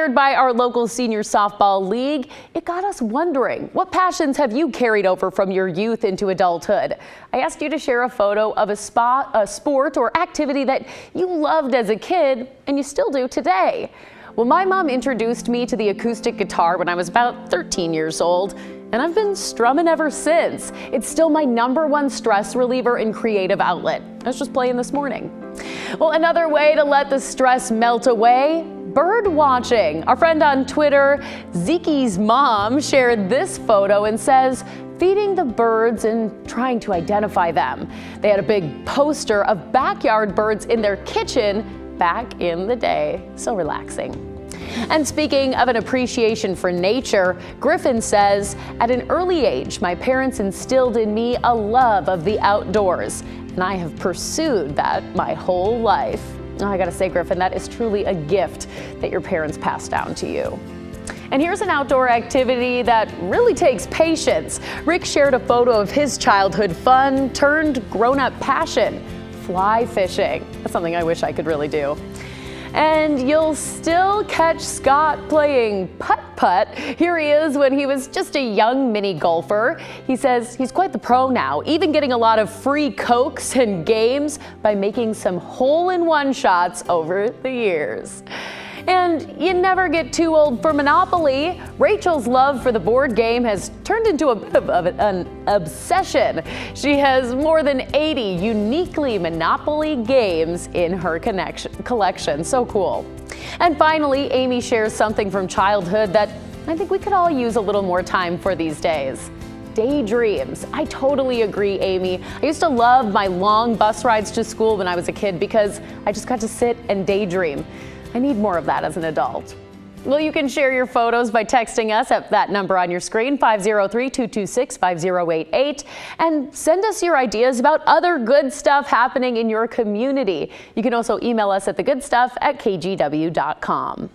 Inspired by our local senior softball league, it got us wondering, what passions have you carried over from your youth into adulthood? I asked you to share a photo of a sport or activity that you loved as a kid and you still do today. Well, my mom introduced me to the acoustic guitar when I was about 13 years old, and I've been strumming ever since. It's still my #1 stress reliever and creative outlet. I was just playing this morning. Well, another way to let the stress melt away, bird watching. Our friend on Twitter, Zeki's mom, shared this photo and says, feeding the birds and trying to identify them. They had a big poster of backyard birds in their kitchen back in the day. So relaxing. And speaking of an appreciation for nature, Griffin says, at an early age, my parents instilled in me a love of the outdoors, and I have pursued that my whole life. Oh, I gotta say, Griffin, that is truly a gift that your parents passed down to you. And here's an outdoor activity that really takes patience. Rick shared a photo of his childhood fun turned grown-up passion, fly fishing. That's something I wish I could really do. And you'll still catch Scott playing putt-putt. Here he is when he was just a young mini golfer. He says he's quite the pro now, even getting a lot of free Cokes and games by making some hole-in-one shots over the years. And you never get too old for Monopoly. Rachel's love for the board game has turned into a bit of an obsession. She has more than 80 uniquely Monopoly games in her collection. So cool. And finally, Amy shares something from childhood that I think we could all use a little more time for these days. Daydreams. I totally agree, Amy. I used to love my long bus rides to school when I was a kid because I just got to sit and daydream. I need more of that as an adult. Well, you can share your photos by texting us at that number on your screen, 503-226-5088, and send us your ideas about other good stuff happening in your community. You can also email us at thegoodstuff@kgw.com.